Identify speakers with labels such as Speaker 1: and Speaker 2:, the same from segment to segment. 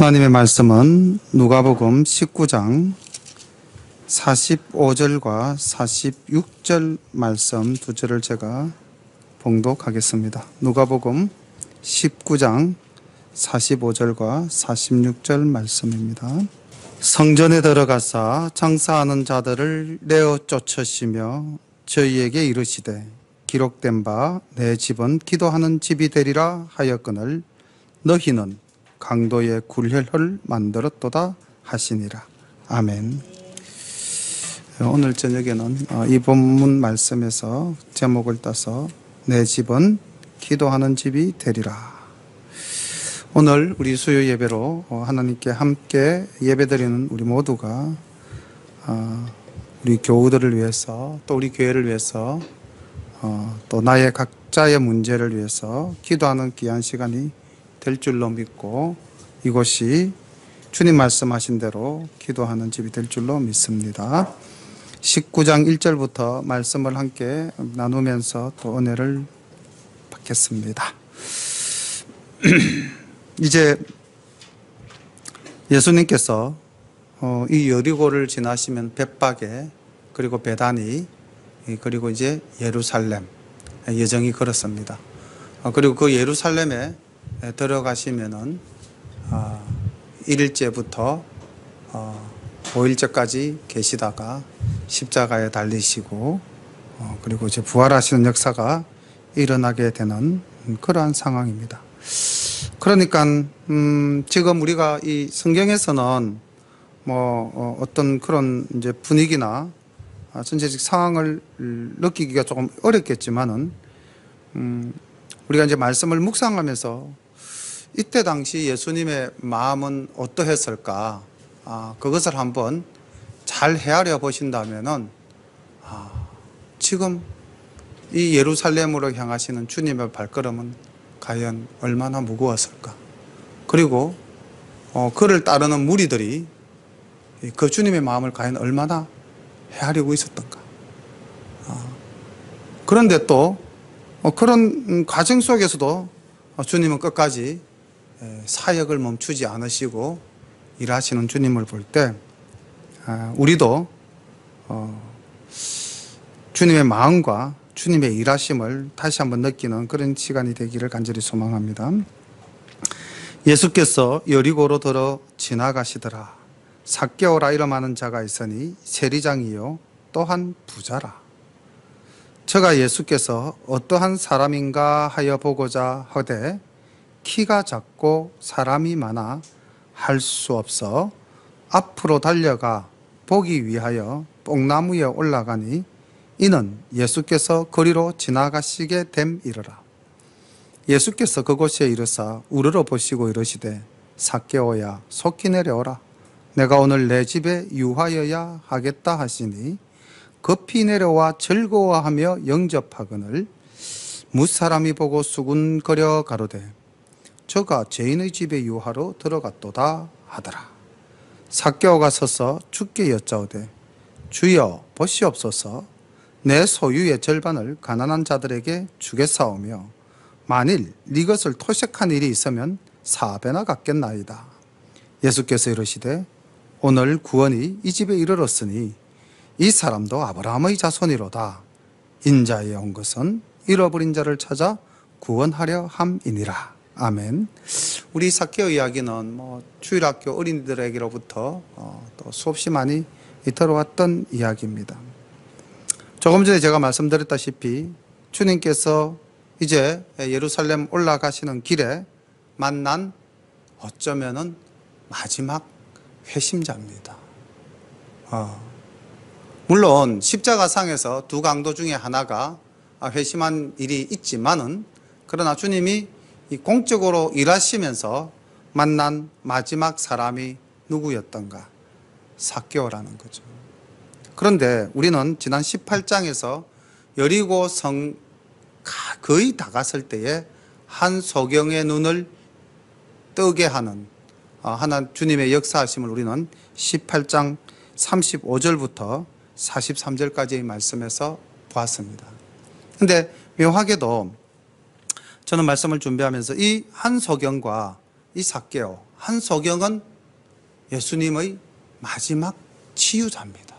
Speaker 1: 하나님의 말씀은 누가복음 19장 45절과 46절 말씀 두 절을 제가 봉독하겠습니다. 누가복음 19장 45절과 46절 말씀입니다. 성전에 들어가사 장사하는 자들을 내어 쫓으시며 저희에게 이르시되 기록된 바 내 집은 기도하는 집이 되리라 하였거늘 너희는 강도의 굴혈을 만들었도다 하시니라. 아멘. 오늘 저녁에는 이 본문 말씀에서 제목을 따서 내 집은 기도하는 집이 되리라. 오늘 우리 수요 예배로 하나님께 함께 예배드리는 우리 모두가 우리 교우들을 위해서 또 우리 교회를 위해서 또 나의 각자의 문제를 위해서 기도하는 귀한 시간이 될 줄로 믿고 이곳이 주님 말씀하신 대로 기도하는 집이 될 줄로 믿습니다. 19장 1절부터 말씀을 함께 나누면서 또 은혜를 받겠습니다. 이제 예수님께서 이 여리고를 지나시면 벳바게 그리고 베다니 그리고 이제 예루살렘 여정이 걸었습니다. 그리고 그 예루살렘에 들어가시면은 1일째부터 5일째까지 계시다가 십자가에 달리시고 그리고 이제 부활하시는 역사가 일어나게 되는 그러한 상황입니다. 그러니까 지금 우리가 이 성경에서는 어떤 그런 이제 분위기나 전체적 상황을 느끼기가 조금 어렵겠지만은 우리가 이제 말씀을 묵상하면서 이때 당시 예수님의 마음은 어떠했을까? 그것을 한번 잘 헤아려 보신다면은 지금 이 예루살렘으로 향하시는 주님의 발걸음은 과연 얼마나 무거웠을까? 그리고 그를 따르는 무리들이 그 주님의 마음을 과연 얼마나 헤아리고 있었던가? 그런데 또 그런 과정 속에서도 주님은 끝까지 사역을 멈추지 않으시고 일하시는 주님을 볼 때 우리도 주님의 마음과 주님의 일하심을 다시 한번 느끼는 그런 시간이 되기를 간절히 소망합니다. 예수께서 여리고로 들어 지나가시더라. 삭개오라 이름하는 자가 있으니 세리장이요 또한 부자라. 저가 예수께서 어떠한 사람인가 하여 보고자 하되 키가 작고 사람이 많아 할 수 없어 앞으로 달려가 보기 위하여 뽕나무에 올라가니 이는 예수께서 거리로 지나가시게 됨이러라. 예수께서 그곳에 이르사 우러러 보시고 이르시되 삭개오야 속히 내려오라. 내가 오늘 내 집에 유하여야 하겠다 하시니 급히 내려와 즐거워하며 영접하거늘 무사람이 보고 수군거려 가로되 저가 죄인의 집에 유하러 들어갔도다 하더라. 삭개오가 서서 주께 여짜오되 주여 보시옵소서 내 소유의 절반을 가난한 자들에게 주겠사오며 만일 네 것을 토색한 일이 있으면 4배나 갚겠나이다. 예수께서 이르시되 오늘 구원이 이 집에 이르렀으니 이 사람도 아브라함의 자손이로다. 인자에 온 것은 잃어버린 자를 찾아 구원하려 함이니라. 아멘. 우리 삭개오 이야기는 주일학교 어린이들에게로부터 또 수없이 많이 들어왔던 이야기입니다. 조금 전에 제가 말씀드렸다시피 주님께서 이제 예루살렘 올라가시는 길에 만난 어쩌면은 마지막 회심자입니다. 물론 십자가상에서 두 강도 중에 하나가 회심한 일이 있지만은 그러나 주님이 공적으로 일하시면서 만난 마지막 사람이 누구였던가? 삭개오라는 거죠. 그런데 우리는 지난 18장에서 여리고 성 거의 다 갔을 때에 한 소경의 눈을 뜨게 하는 하나 주님의 역사하심을 우리는 18장 35절부터 43절까지의 말씀에서 보았습니다. 그런데 묘하게도 저는 말씀을 준비하면서 이 한 소경과 이 삭개오 한소경은 예수님의 마지막 치유자입니다.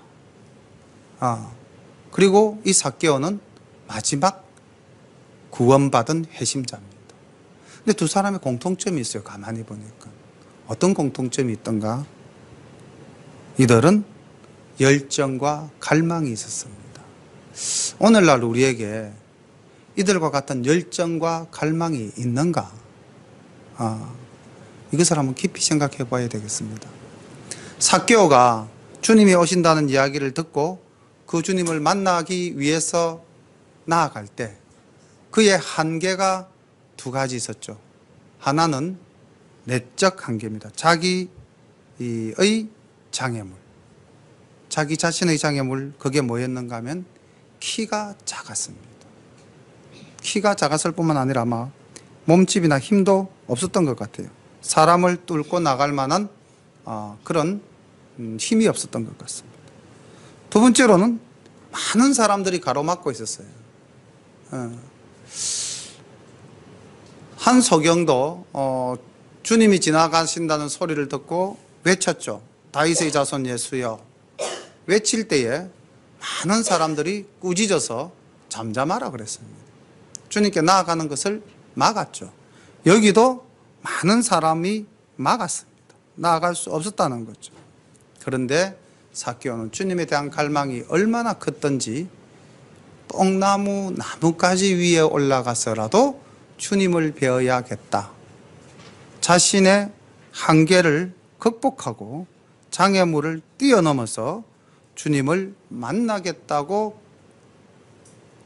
Speaker 1: 그리고 이 삭개오는 마지막 구원받은 회심자입니다. 근데 두 사람의 공통점이 있어요. 가만히 보니까. 어떤 공통점이 있던가? 이들은 열정과 갈망이 있었습니다. 오늘날 우리에게 이들과 같은 열정과 갈망이 있는가? 이것을 한번 깊이 생각해 봐야 되겠습니다. 삭개오가 주님이 오신다는 이야기를 듣고 그 주님을 만나기 위해서 나아갈 때 그의 한계가 두 가지 있었죠. 하나는 내적 한계입니다. 자기의 장애물. 자기 자신의 장애물, 그게 뭐였는가 하면 키가 작았습니다. 키가 작았을 뿐만 아니라 아마 몸집이나 힘도 없었던 것 같아요. 사람을 뚫고 나갈 만한 그런 힘이 없었던 것 같습니다. 두 번째로는 많은 사람들이 가로막고 있었어요. 한소경도 주님이 지나가신다는 소리를 듣고 외쳤죠. 다윗의 자손 예수여. 외칠 때에 많은 사람들이 꾸짖어서 잠잠하라 그랬습니다. 주님께 나아가는 것을 막았죠. 여기도 많은 사람이 막았습니다. 나아갈 수 없었다는 거죠. 그런데 삭개오는 주님에 대한 갈망이 얼마나 컸던지 뽕나무 나뭇가지 위에 올라가서라도 주님을 배워야겠다. 자신의 한계를 극복하고 장애물을 뛰어넘어서 주님을 만나겠다고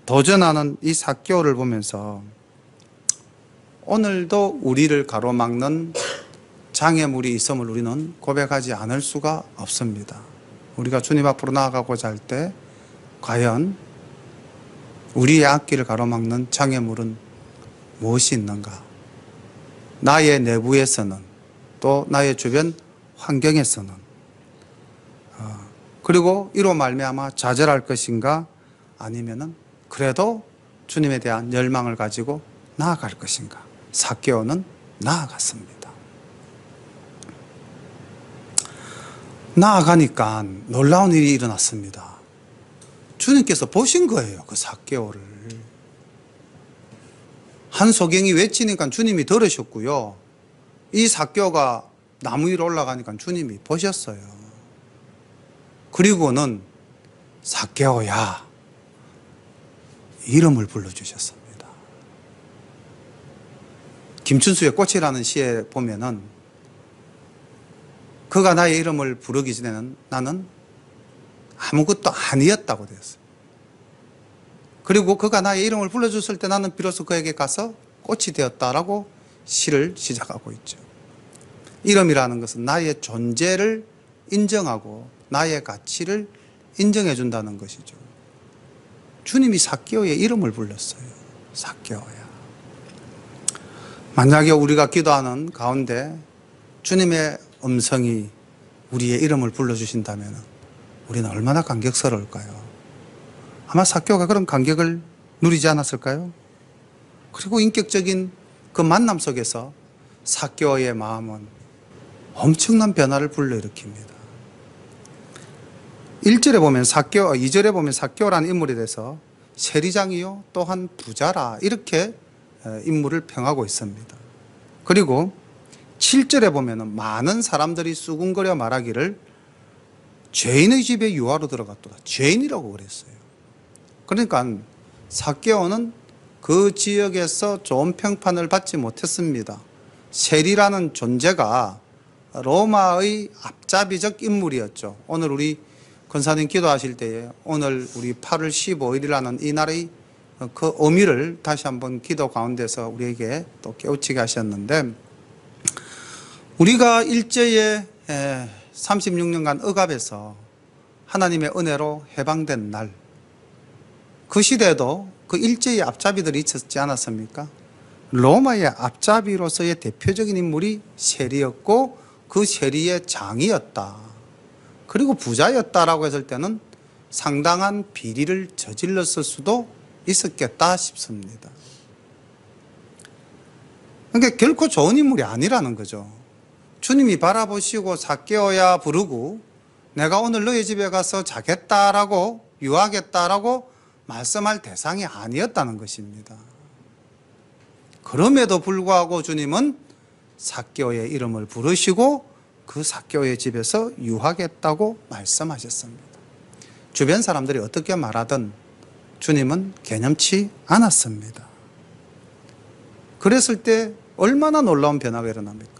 Speaker 1: 도전하는 이 삭개오를 보면서 오늘도 우리를 가로막는 장애물이 있음을 우리는 고백하지 않을 수가 없습니다. 우리가 주님 앞으로 나아가고자 할 때 과연 우리의 앞길을 가로막는 장애물은 무엇이 있는가? 나의 내부에서는 또 나의 주변 환경에서는 그리고 이로 말미암아 좌절할 것인가? 아니면은 그래도 주님에 대한 열망을 가지고 나아갈 것인가? 삭개오는 나아갔습니다. 나아가니까 놀라운 일이 일어났습니다. 주님께서 보신 거예요. 그 삭개오를. 한소경이 외치니까 주님이 들으셨고요. 이 삭개오가 나무 위로 올라가니까 주님이 보셨어요. 그리고는 삭개오야 이름을 불러주셨습니다. 김춘수의 꽃이라는 시에 보면은 그가 나의 이름을 부르기 전에는 나는 아무것도 아니었다고 되었어요. 그리고 그가 나의 이름을 불러줬을 때 나는 비로소 그에게 가서 꽃이 되었다라고 시를 시작하고 있죠. 이름이라는 것은 나의 존재를 인정하고 나의 가치를 인정해 준다는 것이죠. 주님이 삭개오의 이름을 불렀어요. 삭개오야. 만약에 우리가 기도하는 가운데 주님의 음성이 우리의 이름을 불러주신다면 우리는 얼마나 감격스러울까요? 아마 삭개오가 그런 감격을 누리지 않았을까요? 그리고 인격적인 그 만남 속에서 삭개오의 마음은 엄청난 변화를 불러일으킵니다. 1절에 보면 2절에 보면 삭개오라는 인물에 대해서 세리장이요 또한 부자라 이렇게 인물을 평하고 있습니다. 그리고 7절에 보면 많은 사람들이 수군거려 말하기를 죄인의 집에 유하로 들어갔도다. 죄인이라고 그랬어요. 그러니까 삭개오는 그 지역에서 좋은 평판을 받지 못했습니다. 세리라는 존재가 로마의 앞잡이적 인물이었죠. 오늘 우리 권사님 기도하실 때에 오늘 우리 8월 15일이라는 이 날의 그 의미를 다시 한번 기도 가운데서 우리에게 또 깨우치게 하셨는데, 우리가 일제의 36년간 억압에서 하나님의 은혜로 해방된 날, 그 시대에도 그 일제의 앞잡이들이 있었지 않았습니까? 로마의 앞잡이로서의 대표적인 인물이 세리였고 그 세리의 장이었다. 그리고 부자였다라고 했을 때는 상당한 비리를 저질렀을 수도 있었겠다 싶습니다. 그러니까 결코 좋은 인물이 아니라는 거죠. 주님이 바라보시고 삭개오야 부르고 내가 오늘 너희 집에 가서 자겠다라고 유하겠다라고 말씀할 대상이 아니었다는 것입니다. 그럼에도 불구하고 주님은 삭개오의 이름을 부르시고 그 삭개오의 집에서 유하겠다고 말씀하셨습니다. 주변 사람들이 어떻게 말하든 주님은 개념치 않았습니다. 그랬을 때 얼마나 놀라운 변화가 일어납니까?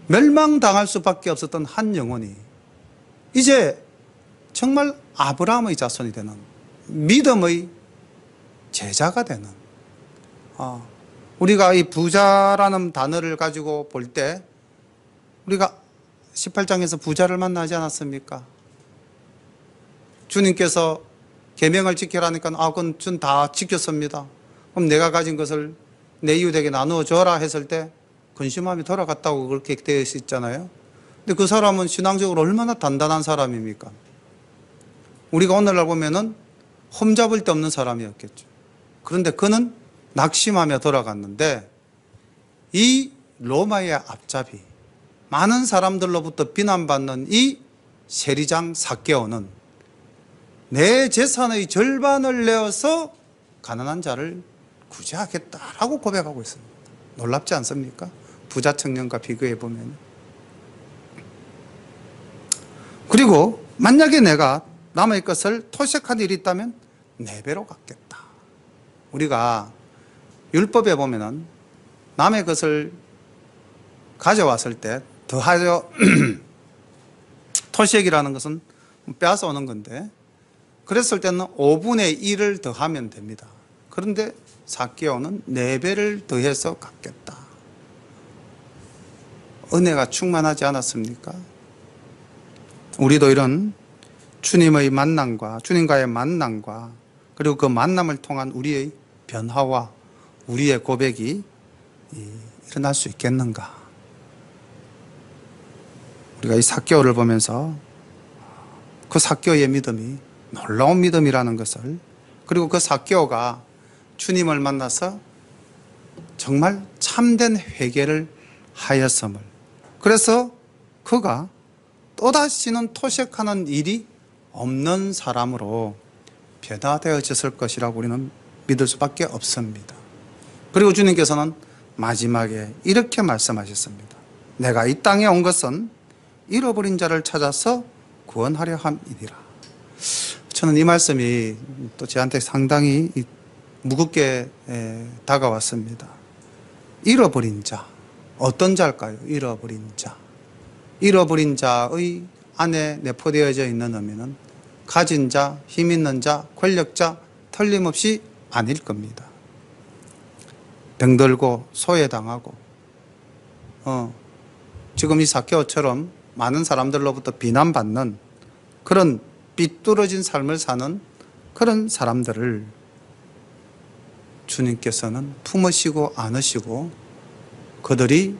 Speaker 1: 멸망당할 수밖에 없었던 한 영혼이 이제 정말 아브라함의 자손이 되는 믿음의 제자가 되는, 우리가 이 부자라는 단어를 가지고 볼 때 우리가 18장에서 부자를 만나지 않았습니까? 주님께서 계명을 지키라니까 그건 전 다 지켰습니다. 그럼 내가 가진 것을 내 이웃에게 나누어 줘라 했을 때 근심함이 돌아갔다고 그렇게 되어 있잖아요. 근데 그 사람은 신앙적으로 얼마나 단단한 사람입니까? 우리가 오늘날 보면은 험잡을 데 없는 사람이었겠죠. 그런데 그는 낙심하며 돌아갔는데 이 로마의 앞잡이, 많은 사람들로부터 비난받는 이 세리장 삭개오는 내 재산의 절반을 내어서 가난한 자를 구제하겠다라고 고백하고 있습니다. 놀랍지 않습니까? 부자 청년과 비교해 보면. 그리고 만약에 내가 남의 것을 토색한 일이 있다면 4배로 갚겠다. 우리가 율법에 보면은 남의 것을 가져왔을 때 더하여 토색이라는 것은 빼앗아 오는 건데, 그랬을 때는 5분의 1을 더하면 됩니다. 그런데 삭개오는 4배를 더해서 갚겠다. 은혜가 충만하지 않았습니까? 우리도 이런 주님의 만남과 주님과의 만남과 그리고 그 만남을 통한 우리의 변화와 우리의 고백이 일어날 수 있겠는가? 우리가 이 삭개오를 보면서 그 삭개오의 믿음이 놀라운 믿음이라는 것을, 그리고 그 삭개오가 주님을 만나서 정말 참된 회개를 하였음을, 그래서 그가 또다시는 토색하는 일이 없는 사람으로 변화되어졌을 것이라고 우리는 믿을 수밖에 없습니다. 그리고 주님께서는 마지막에 이렇게 말씀하셨습니다. 내가 이 땅에 온 것은 잃어버린 자를 찾아서 구원하려 함이니라. 저는 이 말씀이 또 저한테 상당히 무겁게 다가왔습니다. 잃어버린 자, 어떤 자일까요? 잃어버린 자. 잃어버린 자의 안에 내포되어져 있는 의미는 가진 자, 힘 있는 자, 권력자 틀림없이 아닐 겁니다. 병들고 소외당하고 지금 이 삭개오처럼 많은 사람들로부터 비난받는 그런 삐뚤어진 삶을 사는 그런 사람들을 주님께서는 품으시고 안으시고 그들이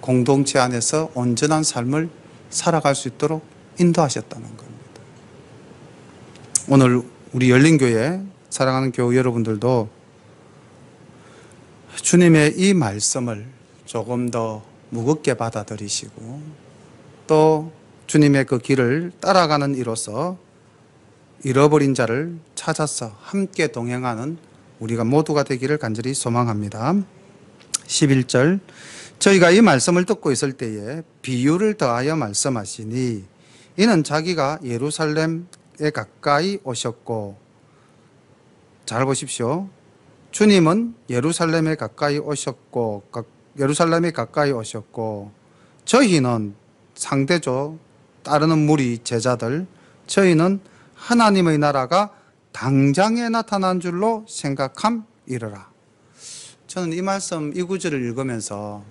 Speaker 1: 공동체 안에서 온전한 삶을 살아갈 수 있도록 인도하셨다는 겁니다. 오늘 우리 열린교회 사랑하는 교우 여러분들도 주님의 이 말씀을 조금 더 무겁게 받아들이시고 또 주님의 그 길을 따라가는 이로써 잃어버린 자를 찾아서 함께 동행하는 우리가 모두가 되기를 간절히 소망합니다. 11절, 저희가 이 말씀을 듣고 있을 때에 비유를 더하여 말씀하시니 이는 자기가 예루살렘에 가까이 오셨고, 잘 보십시오. 주님은 예루살렘에 가까이 오셨고 저희는 상대적 따르는 무리 제자들, 저희는 하나님의 나라가 당장에 나타난 줄로 생각함이러라. 저는 이 말씀, 이 구절을 읽으면서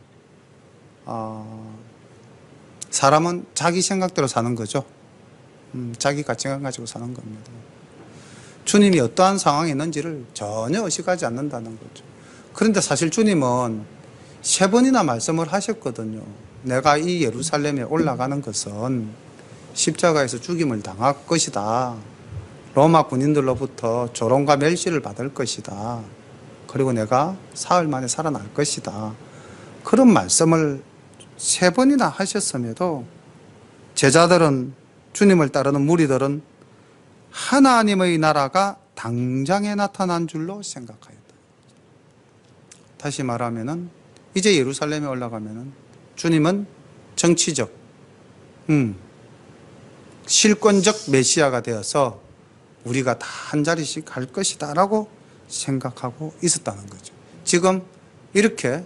Speaker 1: 사람은 자기 생각대로 사는 거죠. 자기 가치관 가지고 사는 겁니다. 주님이 어떠한 상황에 있는지를 전혀 의식하지 않는다는 거죠. 그런데 사실 주님은 3번이나 말씀을 하셨거든요. 내가 이 예루살렘에 올라가는 것은 십자가에서 죽임을 당할 것이다. 로마 군인들로부터 조롱과 멸시를 받을 것이다. 그리고 내가 사흘 만에 살아날 것이다. 그런 말씀을 3번이나 하셨음에도 제자들은, 주님을 따르는 무리들은 하나님의 나라가 당장에 나타난 줄로 생각하였다. 다시 말하면은 이제 예루살렘에 올라가면은 주님은 정치적, 실권적 메시아가 되어서 우리가 다 한 자리씩 갈 것이다 라고 생각하고 있었다는 거죠. 지금 이렇게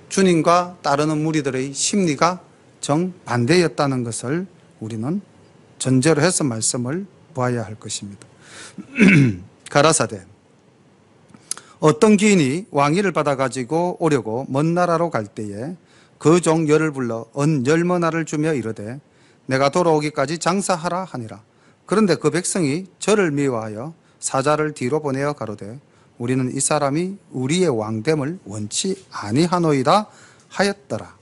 Speaker 1: 주님과 따르는 무리들의 심리가 정반대였다는 것을 우리는 전제로 해서 말씀을 보아야 할 것입니다. 가라사대, 어떤 귀인이 왕위를 받아가지고 오려고 먼 나라로 갈 때에 그 종 열을 불러 은 10머나를 주며 이르되 내가 돌아오기까지 장사하라 하니라. 그런데 그 백성이 저를 미워하여 사자를 뒤로 보내어 가로되 우리는 이 사람이 우리의 왕됨을 원치 아니하노이다 하였더라.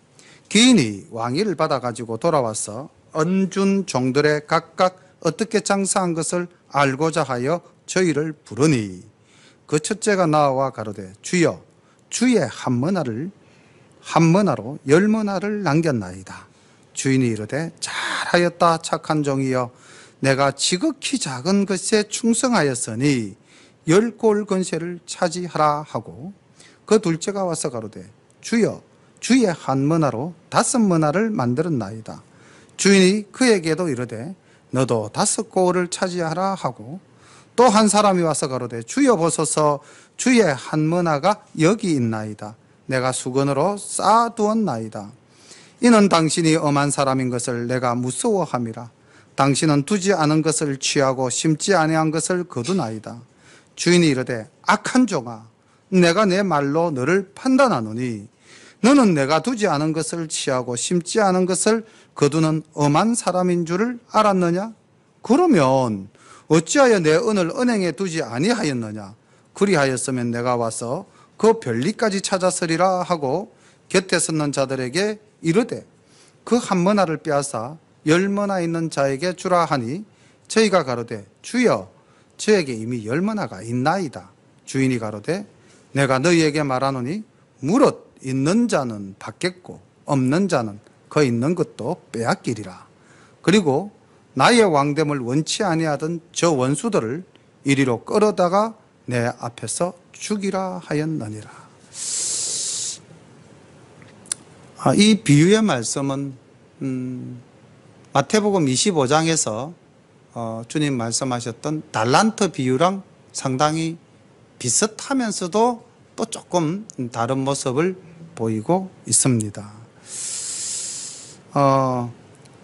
Speaker 1: 귀인이 왕위를 받아가지고 돌아와서 은준 종들의 각각 어떻게 장사한 것을 알고자 하여 저희를 부르니 그 첫째가 나와 가로되 주여, 주의 한 머나로 10머나를 남겼나이다. 주인이 이르되 잘하였다 착한 종이여, 내가 지극히 작은 것에 충성하였으니 10골 건세를 차지하라 하고 그 둘째가 와서 가로되 주여, 주의 한 머나로 5머나를 만들었나이다. 주인이 그에게도 이르되 너도 5골을 차지하라 하고 또 한 사람이 와서 가로되 주여 보소서, 주의 한 머나가 여기 있나이다. 내가 수건으로 쌓아두었나이다. 이는 당신이 엄한 사람인 것을 내가 무서워함이라. 당신은 두지 않은 것을 취하고 심지 아니한 것을 거두나이다. 주인이 이르되 악한 종아, 내가 내 말로 너를 판단하노니 너는 내가 두지 않은 것을 취하고 심지 않은 것을 거두는 엄한 사람인 줄을 알았느냐? 그러면 어찌하여 내 은을 은행에 두지 아니하였느냐? 그리하였으면 내가 와서 그 별리까지 찾았으리라 하고 곁에 섰는 자들에게 이르되 그 한 머나를 빼앗아 10머나 있는 자에게 주라 하니 저희가 가로되 주여, 저에게 이미 10머나가 있나이다. 주인이 가로되 내가 너희에게 말하노니 무릇 있는 자는 받겠고 없는 자는 그 있는 것도 빼앗기리라. 그리고 나의 왕됨을 원치 아니하던 저 원수들을 이리로 끌어다가 내 앞에서 죽이라 하였느니라. 이 비유의 말씀은 마태복음 25장에서 주님 말씀하셨던 달란트 비유랑 상당히 비슷하면서도 또 조금 다른 모습을 보이고 있습니다.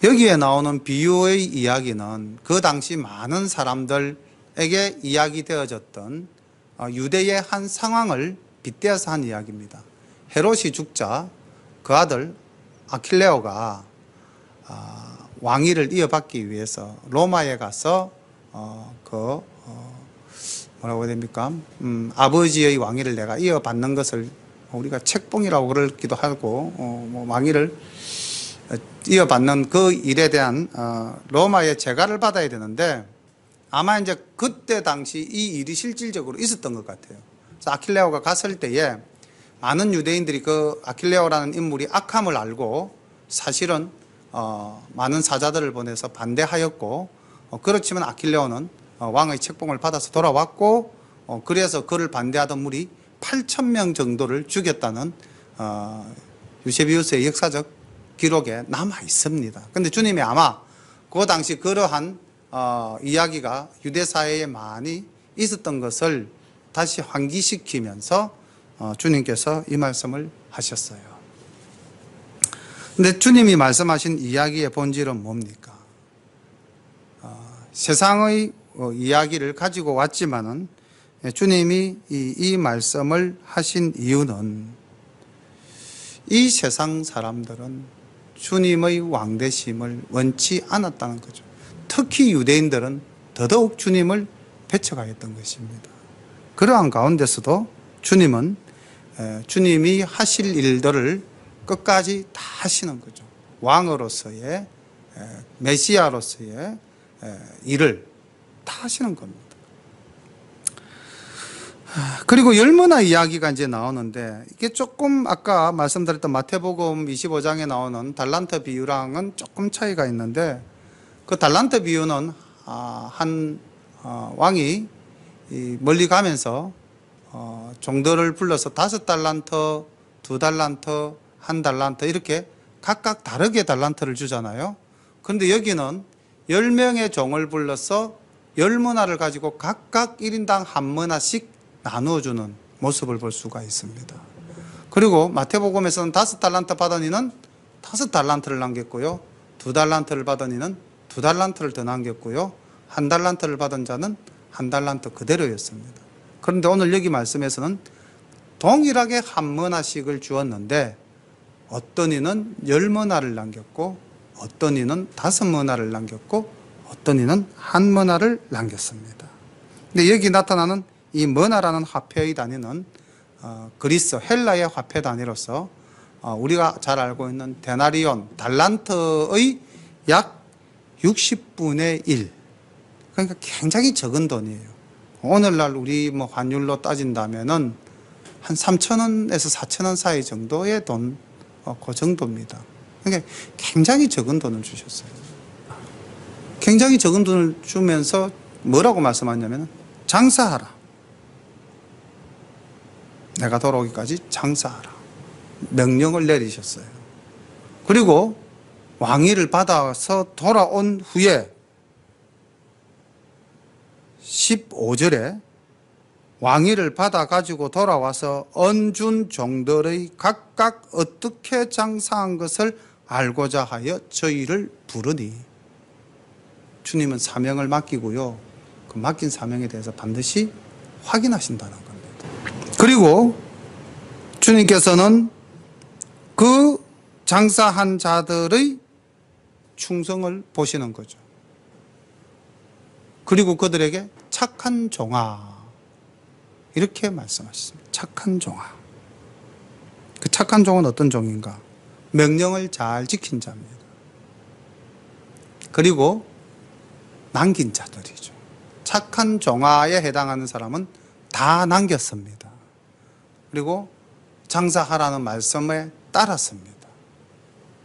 Speaker 1: 여기에 나오는 비유의 이야기는 그 당시 많은 사람들에게 이야기되어졌던 유대의 한 상황을 빗대어서 한 이야기입니다. 헤롯이 죽자 그 아들 아킬레오가 왕위를 이어받기 위해서 로마에 가서 뭐라고 해야 됩니까? 아버지의 왕위를 내가 이어받는 것을 우리가 책봉이라고 그러기도 하고 왕위를 이어받는 그 일에 대한 로마의 재가를 받아야 되는데 아마 이제 그때 당시 이 일이 실질적으로 있었던 것 같아요. 그래서 아킬레오가 갔을 때에 많은 유대인들이 그 아킬레오라는 인물이 악함을 알고 사실은 많은 사자들을 보내서 반대하였고 그렇지만 아킬레오는 왕의 책봉을 받아서 돌아왔고 그래서 그를 반대하던 무리 8,000명 정도를 죽였다는 유세비우스의 역사적 기록에 남아 있습니다. 그런데 주님이 아마 그 당시 그러한 이야기가 유대 사회에 많이 있었던 것을 다시 환기시키면서 주님께서 이 말씀을 하셨어요. 근데 주님이 말씀하신 이야기의 본질은 뭡니까? 세상의 이야기를 가지고 왔지만은 주님이 이 말씀을 하신 이유는 이 세상 사람들은 주님의 왕되심을 원치 않았다는 거죠. 특히 유대인들은 더더욱 주님을 배척하였던 것입니다. 그러한 가운데서도 주님은 주님이 하실 일들을 끝까지 다 하시는 거죠. 왕으로서의 메시아로서의 일을 다 하시는 겁니다. 그리고 열머나 이야기가 이제 나오는데 이게 조금 아까 말씀드렸던 마태복음 25장에 나오는 달란트 비유랑은 조금 차이가 있는데 그 달란트 비유는 한 왕이 멀리 가면서 종들을 불러서 5달란트, 2달란트, 1달란트 이렇게 각각 다르게 달란트를 주잖아요. 그런데 여기는 10명의 종을 불러서 10머나를 가지고 각각 1인당 1머나씩 나누어주는 모습을 볼 수가 있습니다. 그리고 마태복음에서는 5달란트 받은 이는 5달란트를 남겼고요. 2달란트를 받은 이는 2달란트를 더 남겼고요. 1달란트를 받은 자는 1달란트 그대로였습니다. 그런데 오늘 여기 말씀에서는 동일하게 1머나씩을 주었는데 어떤 이는 10머나를 남겼고 어떤 이는 5머나를 남겼고 어떤 이는 1머나를 남겼습니다. 근데 여기 나타나는 이 머나라는 화폐의 단위는 그리스 헬라의 화폐 단위로서 우리가 잘 알고 있는 데나리온 달란트의 약 60분의 1, 그러니까 굉장히 적은 돈이에요. 오늘날 우리 환율로 따진다면은 한 3,000원에서 4,000원 사이 정도의 돈, 그 정도입니다. 그러니까 굉장히 적은 돈을 주셨어요. 굉장히 적은 돈을 주면서 뭐라고 말씀하냐면 장사하라. 내가 돌아오기까지 장사하라. 명령을 내리셨어요. 그리고 왕위를 받아서 돌아온 후에 15절에 왕위를 받아가지고 돌아와서 언준 종들의 각각 어떻게 장사한 것을 알고자 하여 저희를 부르니, 주님은 사명을 맡기고요. 그 맡긴 사명에 대해서 반드시 확인하신다는 겁니다. 그리고 주님께서는 그 장사한 자들의 충성을 보시는 거죠. 그리고 그들에게 착한 종아, 이렇게 말씀하셨습니다. 착한 종아. 그 착한 종은 어떤 종인가? 명령을 잘 지킨 자입니다. 그리고 남긴 자들이죠. 착한 종아에 해당하는 사람은 다 남겼습니다. 그리고 장사하라는 말씀에 따랐습니다.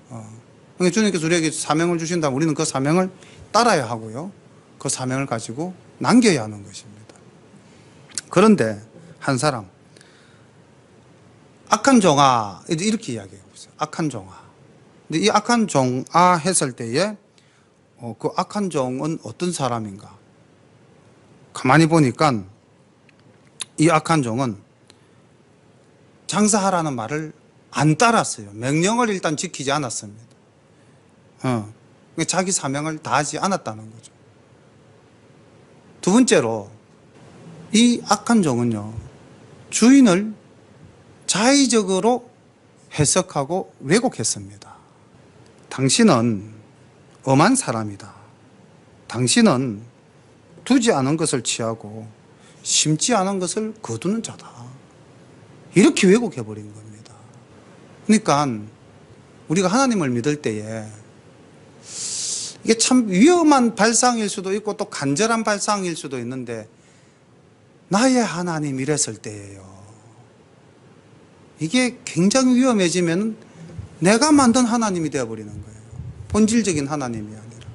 Speaker 1: 그러니까 주님께서 우리에게 사명을 주신다면 우리는 그 사명을 따라야 하고요. 그 사명을 가지고 남겨야 하는 것입니다. 그런데 한 사람, 악한 종아, 이렇게 이야기하고 있어요. 악한 종아. 근데 이 악한 종아 했을 때에 그 악한 종은 어떤 사람인가? 가만히 보니까 이 악한 종은 장사하라는 말을 안 따랐어요. 명령을 일단 지키지 않았습니다. 자기 사명을 다하지 않았다는 거죠. 두 번째로 이 악한 종은요, 주인을 자의적으로 해석하고 왜곡했습니다. 당신은 엄한 사람이다. 당신은 두지 않은 것을 취하고 심지 않은 것을 거두는 자다. 이렇게 왜곡해버린 겁니다. 그러니까 우리가 하나님을 믿을 때에 이게 참 위험한 발상일 수도 있고 또 간절한 발상일 수도 있는데, 나의 하나님 이랬을 때예요. 이게 굉장히 위험해지면 내가 만든 하나님이 되어버리는 거예요. 본질적인 하나님이 아니라.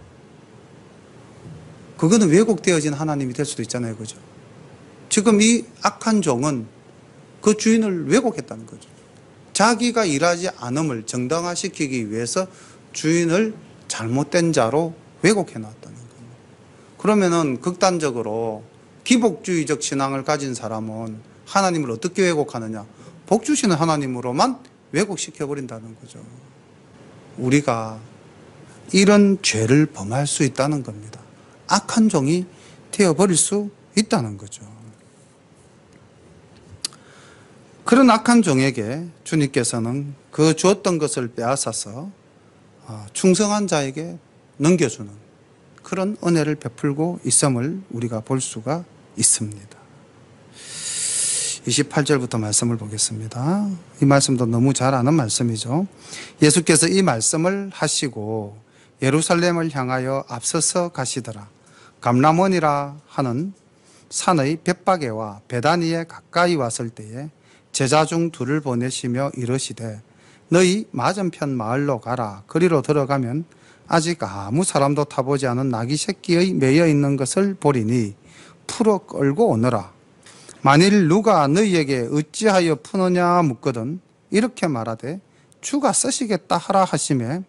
Speaker 1: 그거는 왜곡되어진 하나님이 될 수도 있잖아요. 그죠? 지금 이 악한 종은 그 주인을 왜곡했다는 거죠. 자기가 일하지 않음을 정당화시키기 위해서 주인을 잘못된 자로 왜곡해 놨다는 거예요. 그러면은 극단적으로 기복주의적 신앙을 가진 사람은 하나님을 어떻게 왜곡하느냐? 복 주시는 하나님으로만 왜곡시켜 버린다는 거죠. 우리가 이런 죄를 범할 수 있다는 겁니다. 악한 종이 되어버릴 수 있다는 거죠. 그런 악한 종에게 주님께서는 그 주었던 것을 빼앗아서 충성한 자에게 넘겨주는 그런 은혜를 베풀고 있음을 우리가 볼 수가 있습니다. 28절부터 말씀을 보겠습니다. 이 말씀도 너무 잘 아는 말씀이죠. 예수께서 이 말씀을 하시고 예루살렘을 향하여 앞서서 가시더라. 감람원이라 하는 산의 벳바게와 베다니에 가까이 왔을 때에 제자 중 둘을 보내시며 이르시되 너희 맞은편 마을로 가라. 거리로 들어가면 아직 아무 사람도 타보지 않은 나귀 새끼의 매여 있는 것을 보리니 풀어 끌고 오너라. 만일 누가 너희에게 어찌하여 푸느냐 묻거든 이렇게 말하되 주가 쓰시겠다 하라 하시매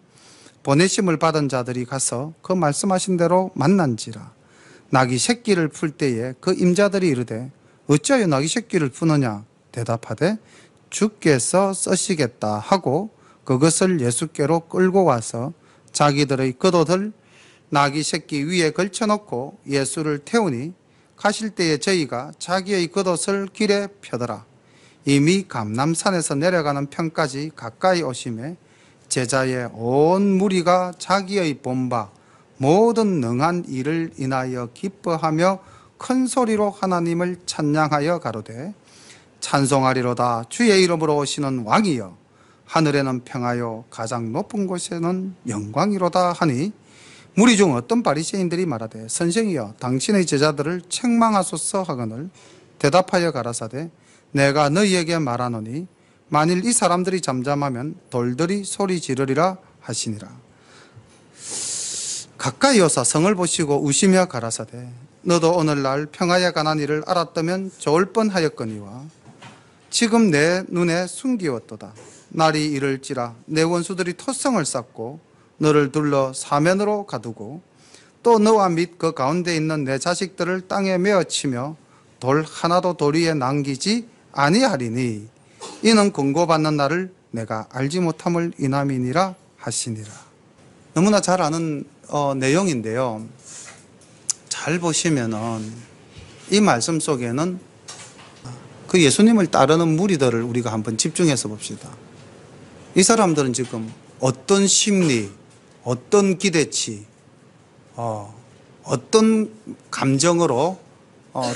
Speaker 1: 보내심을 받은 자들이 가서 그 말씀하신 대로 만난지라. 나귀 새끼를 풀 때에 그 임자들이 이르되 어찌하여 나귀 새끼를 푸느냐 대답하되 주께서 쓰시겠다 하고 그것을 예수께로 끌고 와서 자기들의 겉옷을 나귀 새끼 위에 걸쳐놓고 예수를 태우니 가실 때에 저희가 자기의 겉옷을 길에 펴더라. 이미 감람산에서 내려가는 편까지 가까이 오심에 제자의 온 무리가 자기의 본바 모든 능한 일을 인하여 기뻐하며 큰 소리로 하나님을 찬양하여 가로되 찬송하리로다. 주의 이름으로 오시는 왕이여 하늘에는 평하여 가장 높은 곳에는 영광이로다 하니 무리 중 어떤 바리새인들이 말하되 선생이여 당신의 제자들을 책망하소서 하거늘 대답하여 가라사대 내가 너희에게 말하노니 만일 이 사람들이 잠잠하면 돌들이 소리 지르리라 하시니라. 가까이 오사 성을 보시고 우시며 가라사대 너도 오늘날 평화에 관한 일을 알았다면 좋을 뻔하였거니와 지금 내 눈에 숨기웠도다. 날이 이를지라 내 원수들이 토성을 쌓고 너를 둘러 사면으로 가두고 또 너와 및 그 가운데 있는 내 자식들을 땅에 메어치며 돌 하나도 돌 위에 남기지 아니하리니 이는 권고받는 날을 내가 알지 못함을 인함이니라 하시니라. 너무나 잘 아는 내용인데요. 잘 보시면은 이 말씀 속에는 그 예수님을 따르는 무리들을 우리가 한번 집중해서 봅시다. 이 사람들은 지금 어떤 심리, 어떤 기대치, 어떤 감정으로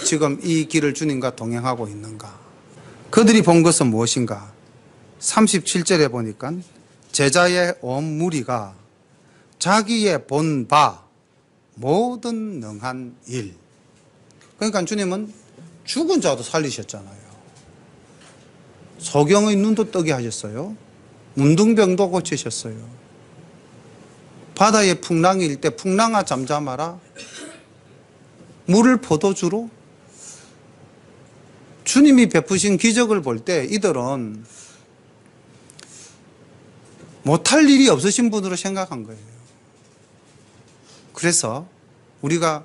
Speaker 1: 지금 이 길을 주님과 동행하고 있는가? 그들이 본 것은 무엇인가? 37절에 보니까 제자의 온 무리가 자기의 본 바 모든 능한 일. 그러니까 주님은 죽은 자도 살리셨잖아요. 소경의 눈도 뜨게 하셨어요. 문둥병도 고치셨어요. 바다에 풍랑이 일 때 풍랑아 잠잠하라. 물을 포도주로. 주님이 베푸신 기적을 볼 때 이들은 못할 일이 없으신 분으로 생각한 거예요. 그래서 우리가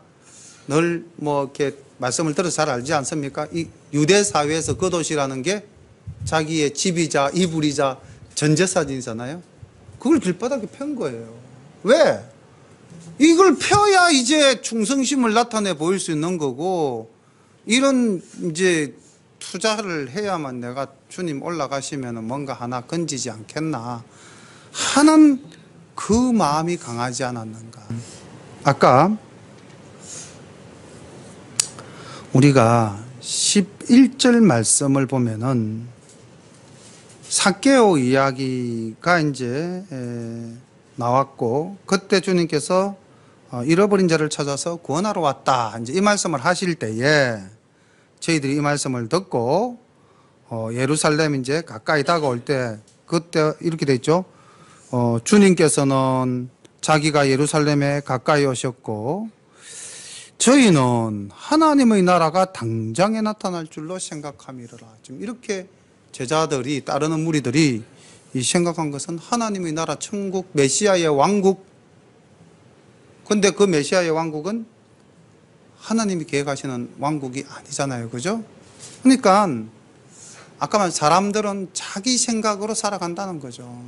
Speaker 1: 늘 이렇게 말씀을 들어서 잘 알지 않습니까? 이 유대 사회에서 겉옷이라는 게 자기의 집이자 이불이자 전제사진이잖아요. 그걸 길바닥에 편 거예요. 왜? 이걸 펴야 이제 충성심을 나타내 보일 수 있는 거고, 이런 이제 투자를 해야만 내가 주님 올라가시면 뭔가 하나 건지지 않겠나 하는 그 마음이 강하지 않았는가. 아까 우리가 11절 말씀을 보면은 삭개오 이야기가 이제 나왔고, 그때 주님께서 잃어버린 자를 찾아서 구원하러 왔다, 이제 이 말씀을 하실 때에 저희들이 이 말씀을 듣고 예루살렘 이제 가까이 다가올 때 그때 이렇게 돼 있죠. 주님께서는 자기가 예루살렘에 가까이 오셨고 저희는 하나님의 나라가 당장에 나타날 줄로 생각함이로라. 지금 이렇게 제자들이 따르는 무리들이 이 생각한 것은 하나님의 나라, 천국, 메시아의 왕국. 근데 그 메시아의 왕국은 하나님이 계획하시는 왕국이 아니잖아요. 그죠? 그러니까 아까 말한 사람들은 자기 생각으로 살아간다는 거죠.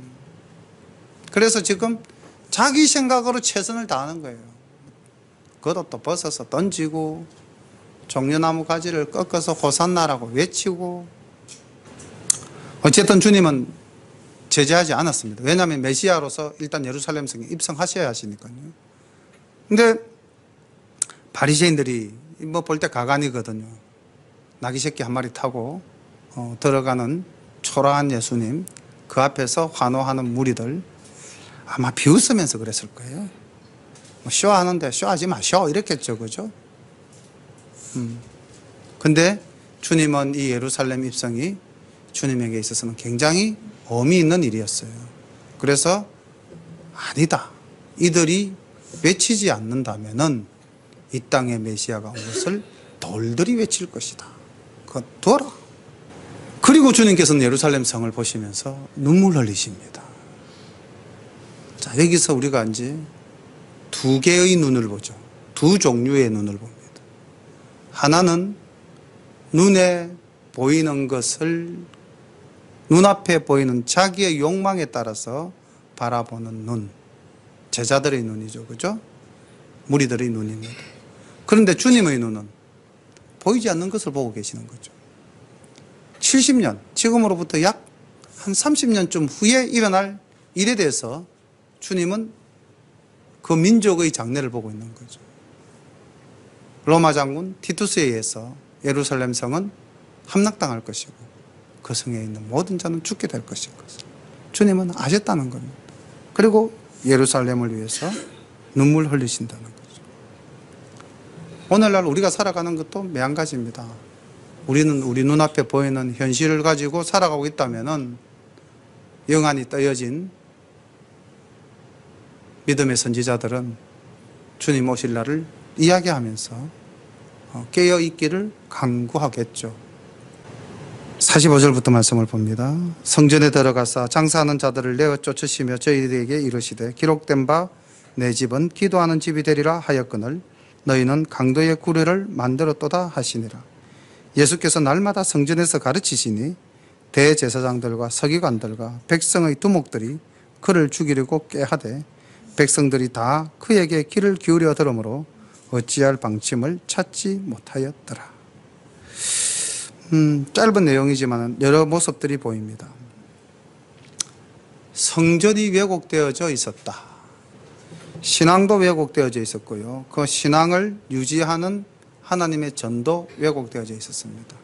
Speaker 1: 그래서 지금 자기 생각으로 최선을 다하는 거예요. 겉옷도 벗어서 던지고 종려나무 가지를 꺾어서 호산나라고 외치고. 어쨌든 주님은 제재하지 않았습니다. 왜냐하면 메시아로서 일단 예루살렘 성에 입성하셔야 하시니까요. 근데 바리새인들이 볼 때 가관이거든요. 나귀 새끼 한 마리 타고 들어가는 초라한 예수님, 그 앞에서 환호하는 무리들, 아마 비웃으면서 그랬을 거예요. 쇼하는데 쇼하지 마쇼 이랬겠죠. 그죠? 근데 주님은 이 예루살렘 입성이 주님에게 있어서는 굉장히 의미 있는 일이었어요. 그래서 아니다. 이들이 외치지 않는다면은 이 땅에 메시아가 온 것을 돌들이 외칠 것이다. 그거 둬라. 그리고 주님께서는 예루살렘 성을 보시면서 눈물 흘리십니다. 자, 여기서 우리가 이제 두 개의 눈을 보죠. 두 종류의 눈을 봅니다. 하나는 눈에 보이는 것을, 눈앞에 보이는 자기의 욕망에 따라서 바라보는 눈. 제자들의 눈이죠. 그죠? 무리들의 눈입니다. 그런데 주님의 눈은 보이지 않는 것을 보고 계시는 거죠. 70년, 지금으로부터 약 한 30년쯤 후에 일어날 일에 대해서 주님은 그 민족의 장래를 보고 있는 거죠. 로마 장군 티투스에 의해서 예루살렘 성은 함락당할 것이고 그 성에 있는 모든 자는 죽게 될 것인 것을 주님은 아셨다는 겁니다. 그리고 예루살렘을 위해서 눈물 흘리신다는 거죠. 오늘날 우리가 살아가는 것도 매한가지입니다. 우리는 우리 눈앞에 보이는 현실을 가지고 살아가고 있다면은 영안이 떠여진 믿음의 선지자들은 주님 오실 날을 이야기하면서 깨어 있기를 간구하겠죠. 45절부터 말씀을 봅니다. 성전에 들어가사 장사하는 자들을 내어 쫓으시며 저희들에게 이르시되 기록된 바 내 집은 기도하는 집이 되리라 하였거늘 너희는 강도의 구례를 만들었도다 하시니라. 예수께서 날마다 성전에서 가르치시니 대제사장들과 서기관들과 백성의 두목들이 그를 죽이려고 꾀하되 백성들이 다 그에게 귀를 기울여 들으므로 어찌할 방침을 찾지 못하였더라. 짧은 내용이지만 여러 모습들이 보입니다. 성전이 왜곡되어져 있었다. 신앙도 왜곡되어져 있었고요. 그 신앙을 유지하는 하나님의 전도 왜곡되어져 있었습니다.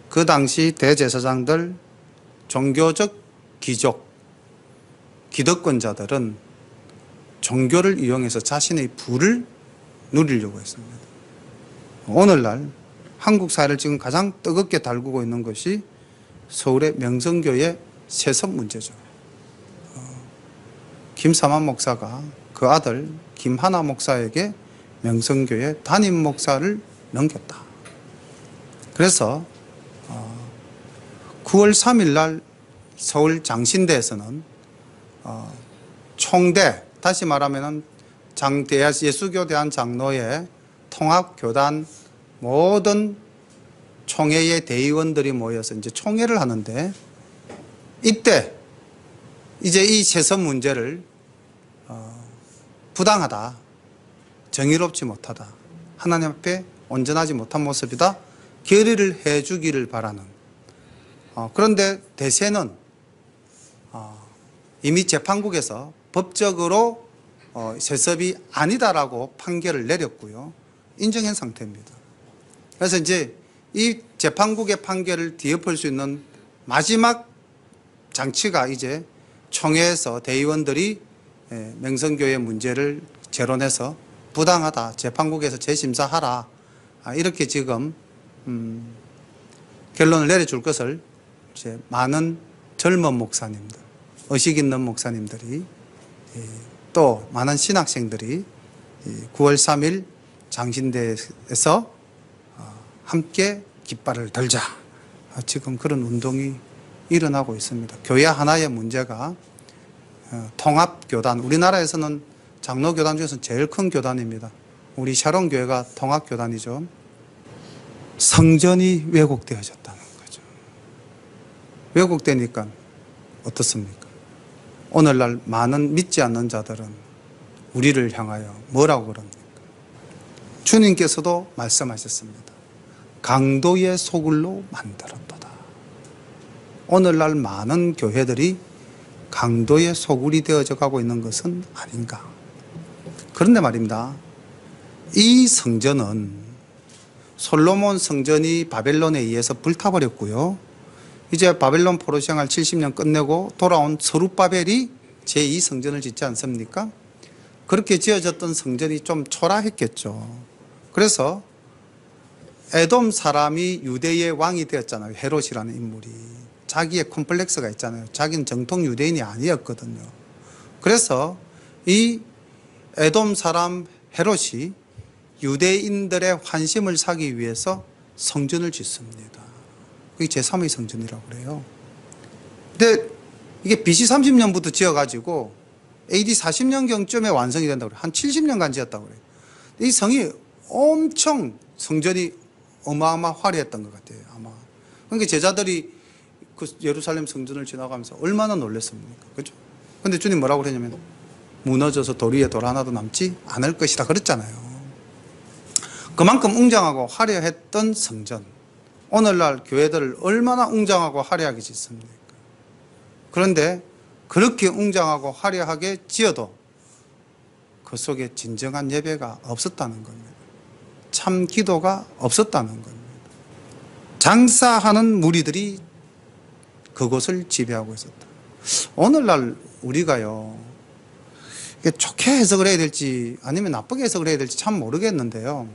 Speaker 1: 그 당시 대제사장들, 종교적 귀족, 기득권자들은 종교를 이용해서 자신의 부를 누리려고 했습니다. 오늘날 한국 사회를 지금 가장 뜨겁게 달구고 있는 것이 서울의 명성교회 세습 문제죠. 김삼환 목사가 그 아들 김하나 목사에게 명성교회 담임 목사를 넘겼다. 그래서 9월 3일 날 서울 장신대에서는 총대, 다시 말하면 예수교대한 장로회, 통합교단 모든 총회의 대의원들이 모여서 이제 총회를 하는데 이때 이제 이 세습 문제를 부당하다, 정의롭지 못하다, 하나님 앞에 온전하지 못한 모습이다, 결의를 해주기를 바라는. 그런데 대세는 이미 재판국에서 법적으로 세습이 아니다라고 판결을 내렸고요. 인정한 상태입니다. 그래서 이제 이 재판국의 판결을 뒤엎을 수 있는 마지막 장치가 이제 총회에서 대의원들이 명성교회 문제를 재론해서 부당하다, 재판국에서 재심사하라, 이렇게 지금 결론을 내려줄 것을 이제 많은 젊은 목사님들, 의식 있는 목사님들이 또 많은 신학생들이 9월 3일 장신대에서 함께 깃발을 들자, 지금 그런 운동이 일어나고 있습니다. 교회 하나의 문제가 통합교단, 우리나라에서는 장로교단 중에서 제일 큰 교단입니다. 우리 샤론교회가 통합교단이죠. 성전이 왜곡되어졌다는 거죠. 왜곡되니까 어떻습니까? 오늘날 많은 믿지 않는 자들은 우리를 향하여 뭐라고 그럽니까? 주님께서도 말씀하셨습니다. 강도의 소굴로 만들었도다. 오늘날 많은 교회들이 강도의 소굴이 되어져 가고 있는 것은 아닌가. 그런데 말입니다. 이 성전은 솔로몬 성전이 바벨론에 의해서 불타버렸고요. 이제 바벨론 포로 생활 70년 끝내고 돌아온 서룹바벨이 제2성전을 짓지 않습니까? 그렇게 지어졌던 성전이 좀 초라했겠죠. 그래서 에돔 사람이 유대의 왕이 되었잖아요. 헤롯이라는 인물이. 자기의 콤플렉스가 있잖아요. 자기는 정통 유대인이 아니었거든요. 그래서 이 에돔 사람 헤롯이 유대인들의 환심을 사기 위해서 성전을 짓습니다. 그게 제3의 성전이라고 그래요. 근데 이게 BC 30년부터 지어가지고 AD 40년경쯤에 완성이 된다고 그래요. 한 70년간 지었다고 그래요. 이 성이 엄청 성전이 어마어마 화려했던 것 같아요. 아마. 그러니까 제자들이 그 예루살렘 성전을 지나가면서 얼마나 놀랐습니까? 그죠? 근데 주님 뭐라고 그러냐면 무너져서 돌 위에 돌 하나도 남지 않을 것이다 그랬잖아요. 그만큼 웅장하고 화려했던 성전. 오늘날 교회들을 얼마나 웅장하고 화려하게 짓습니까? 그런데 그렇게 웅장하고 화려하게 지어도 그 속에 진정한 예배가 없었다는 겁니다. 참 기도가 없었다는 겁니다. 장사하는 무리들이 그곳을 지배하고 있었다. 오늘날 우리가요, 이게 좋게 해석을 해야 될지 아니면 나쁘게 해석을 해야 될지 참 모르겠는데요.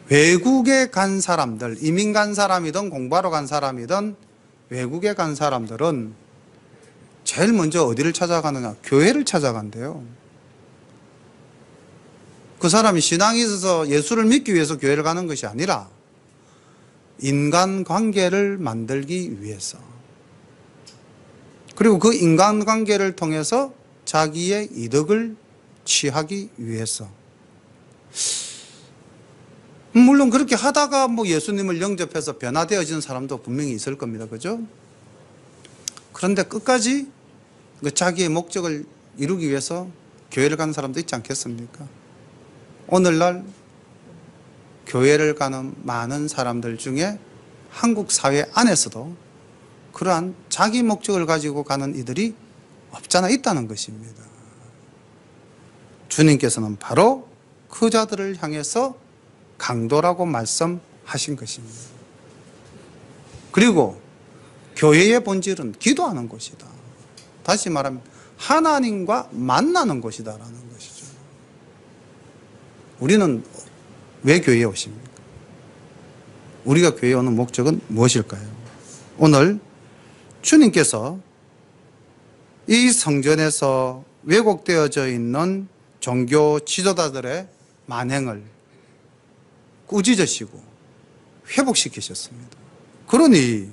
Speaker 1: 외국에 간 사람들, 이민 간 사람이든 공부하러 간 사람이든 외국에 간 사람들은 제일 먼저 어디를 찾아가느냐? 교회를 찾아간대요. 그 사람이 신앙이 있어서 예수를 믿기 위해서 교회를 가는 것이 아니라 인간관계를 만들기 위해서, 그리고 그 인간관계를 통해서 자기의 이득을 취하기 위해서. 물론 그렇게 하다가 뭐 예수님을 영접해서 변화되어지는 사람도 분명히 있을 겁니다. 그죠? 그런데 끝까지 그 자기의 목적을 이루기 위해서 교회를 가는 사람도 있지 않겠습니까? 오늘날 교회를 가는 많은 사람들 중에 한국 사회 안에서도 그러한 자기 목적을 가지고 가는 이들이 없잖아 있다는 것입니다. 주님께서는 바로 그 자들을 향해서 강도라고 말씀하신 것입니다. 그리고 교회의 본질은 기도하는 곳이다. 다시 말하면 하나님과 만나는 곳이다라는 것이죠. 우리는 왜 교회에 오십니까? 우리가 교회에 오는 목적은 무엇일까요? 오늘 주님께서 이 성전에서 왜곡되어져 있는 종교 지도자들의 만행을 꾸짖으시고 회복시키셨습니다. 그러니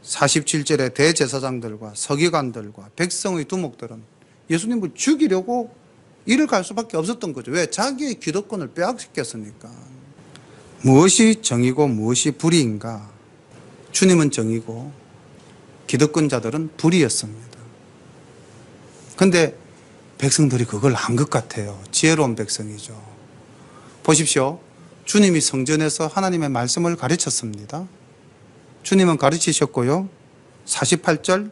Speaker 1: 47절의 대제사장들과 서기관들과 백성의 두목들은 예수님을 죽이려고 이를 갈 수밖에 없었던 거죠. 왜? 자기의 기득권을 빼앗겼으니까. 무엇이 정의고 무엇이 불의인가? 주님은 정의고 기득권자들은 불의였습니다. 그런데 백성들이 그걸 한 것 같아요. 지혜로운 백성이죠. 보십시오. 주님이 성전에서 하나님의 말씀을 가르쳤습니다. 주님은 가르치셨고요. 48절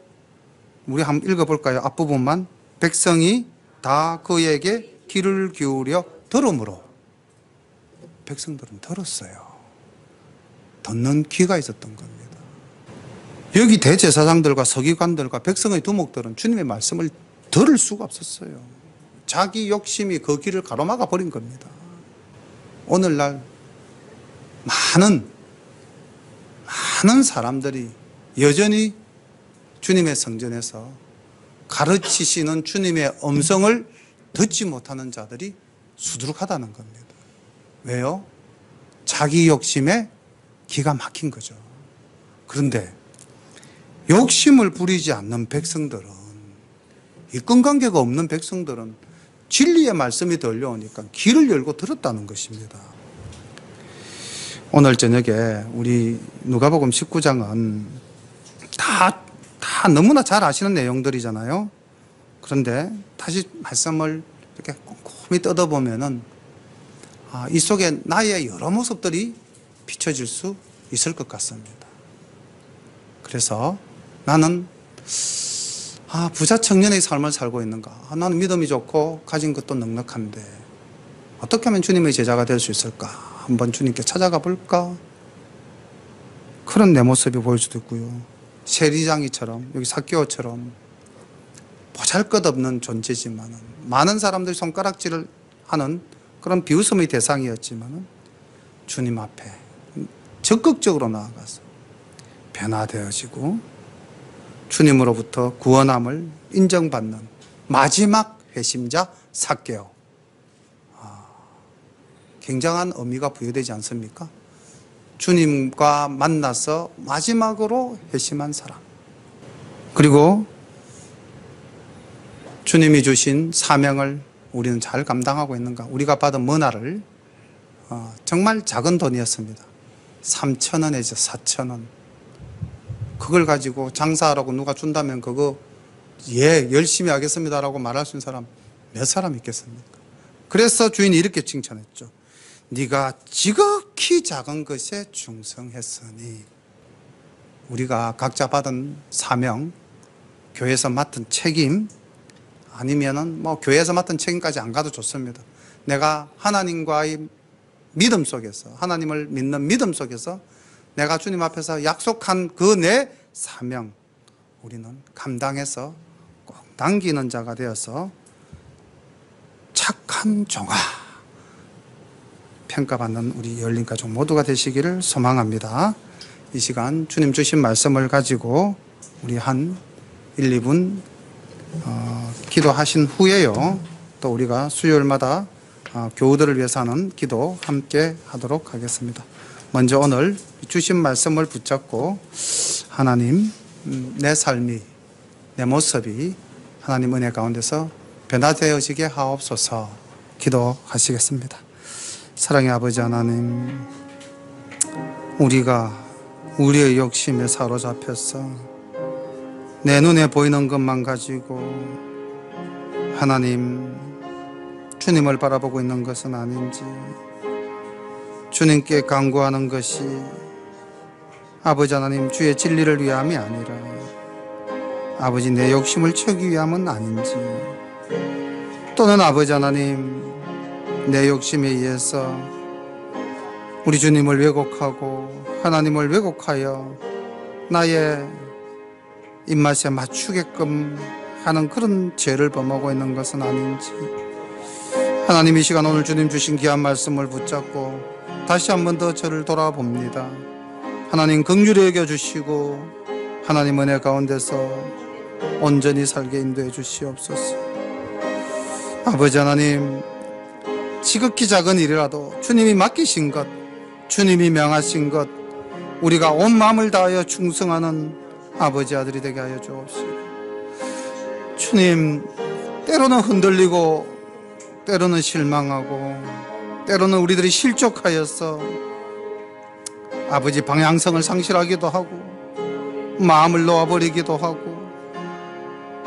Speaker 1: 우리 한번 읽어볼까요? 앞부분만. 백성이 다 그에게 귀를 기울여 들으므로. 백성들은 들었어요. 듣는 귀가 있었던 겁니다. 여기 대제사장들과 서기관들과 백성의 두목들은 주님의 말씀을 들을 수가 없었어요. 자기 욕심이 그 길을 가로막아 버린 겁니다. 오늘날 많은 사람들이 여전히 주님의 성전에서 가르치시는 주님의 음성을 듣지 못하는 자들이 수두룩하다는 겁니다. 왜요? 자기 욕심에 기가 막힌 거죠. 그런데 욕심을 부리지 않는 백성들은, 이권관계가 없는 백성들은 진리의 말씀이 들려오니까 귀를 열고 들었다는 것입니다. 오늘 저녁에 우리 누가복음 19장은 다 너무나 잘 아시는 내용들이잖아요. 그런데 다시 말씀을 이렇게 꼼꼼히 뜯어보면은 이 속에 나의 여러 모습들이 비춰질 수 있을 것 같습니다. 그래서 나는 부자 청년의 삶을 살고 있는가? 나는 믿음이 좋고 가진 것도 넉넉한데 어떻게 하면 주님의 제자가 될 수 있을까? 한번 주님께 찾아가 볼까? 그런 내 모습이 보일 수도 있고요. 세리장이처럼, 여기 삭개오처럼 보잘것없는 존재지만은, 많은 사람들이 손가락질을 하는 그런 비웃음의 대상이었지만은 주님 앞에 적극적으로 나아가서 변화되어지고 주님으로부터 구원함을 인정받는 마지막 회심자 삭개오. 굉장한 의미가 부여되지 않습니까? 주님과 만나서 마지막으로 회심한 사람. 그리고 주님이 주신 사명을 우리는 잘 감당하고 있는가? 우리가 받은 머나를 정말 작은 돈이었습니다. 3,000원에서 4,000원. 그걸 가지고 장사하라고 누가 준다면 그거 열심히 하겠습니다라고 말할 수 있는 사람 몇 사람 있겠습니까? 그래서 주인이 이렇게 칭찬했죠. 네가 지극히 작은 것에 충성했으니. 우리가 각자 받은 사명, 교회에서 맡은 책임, 아니면은 교회에서 맡은 책임까지 안 가도 좋습니다. 내가 하나님과의 믿음 속에서, 하나님을 믿는 믿음 속에서 내가 주님 앞에서 약속한 그 내 사명, 우리는 감당해서 꼭 남기는 자가 되어서 착한 종아 평가받는 우리 열린 가족 모두가 되시기를 소망합니다. 이 시간 주님 주신 말씀을 가지고 우리 한 1, 2분 기도하신 후에요. 또 우리가 수요일마다 교우들을 위해서 하는 기도 함께 하도록 하겠습니다. 먼저 오늘 주신 말씀을 붙잡고 하나님, 내 삶이, 내 모습이 하나님 은혜 가운데서 변화되어지게 하옵소서 기도하시겠습니다. 사랑의 아버지 하나님, 우리가 우리의 욕심에 사로잡혀서 내 눈에 보이는 것만 가지고 하나님, 주님을 바라보고 있는 것은 아닌지, 주님께 간구하는 것이 아버지 하나님 주의 진리를 위함이 아니라 아버지 내 욕심을 채우기 위함은 아닌지, 또는 아버지 하나님 내 욕심에 의해서 우리 주님을 왜곡하고 하나님을 왜곡하여 나의 입맛에 맞추게끔 하는 그런 죄를 범하고 있는 것은 아닌지, 하나님 이 시간 오늘 주님 주신 귀한 말씀을 붙잡고 다시 한 번 더 저를 돌아봅니다. 하나님 긍휼히 여겨주시고 하나님 은혜 가운데서 온전히 살게 인도해 주시옵소서. 아버지 하나님, 지극히 작은 일이라도 주님이 맡기신 것, 주님이 명하신 것, 우리가 온 마음을 다하여 충성하는 아버지 아들이 되게 하여 주옵시고, 주님, 때로는 흔들리고 때로는 실망하고 때로는 우리들이 실족하여서 아버지 방향성을 상실하기도 하고 마음을 놓아버리기도 하고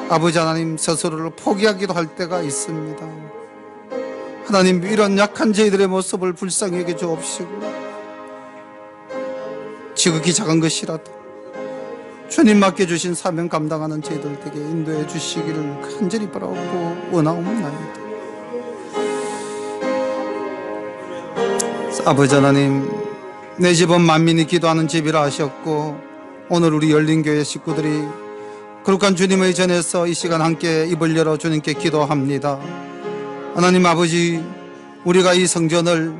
Speaker 1: 아버지 하나님 스스로를 포기하기도 할 때가 있습니다. 하나님, 이런 약한 저희들의 모습을 불쌍히 여겨 주옵시고 지극히 작은 것이라도 주님 맡겨주신 사명 감당하는 저희들 되게 인도해 주시기를 간절히 바라고 원하옵나이다. 아버지 하나님, 내 집은 만민이 기도하는 집이라 하셨고 오늘 우리 열린교회 식구들이 거룩한 주님의 전에서 이 시간 함께 입을 열어 주님께 기도합니다. 하나님 아버지, 우리가 이 성전을,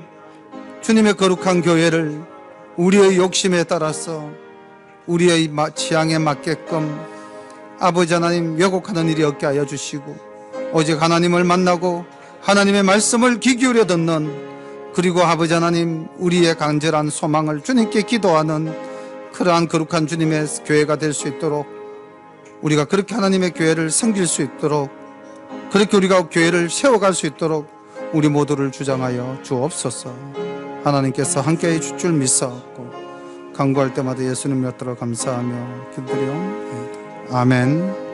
Speaker 1: 주님의 거룩한 교회를 우리의 욕심에 따라서 우리의 취향에 맞게끔 아버지 하나님 왜곡하는 일이 없게 하여 주시고 오직 하나님을 만나고 하나님의 말씀을 귀 기울여 듣는, 그리고 아버지 하나님 우리의 간절한 소망을 주님께 기도하는 그러한 거룩한 주님의 교회가 될 수 있도록, 우리가 그렇게 하나님의 교회를 섬길 수 있도록, 그렇게 우리가 교회를 세워갈 수 있도록 우리 모두를 주장하여 주옵소서. 하나님께서 함께해 줄 줄 믿사옵고 간구할 때마다 예수님 몇 들어 감사하며 기도드리옵나이다. 아멘.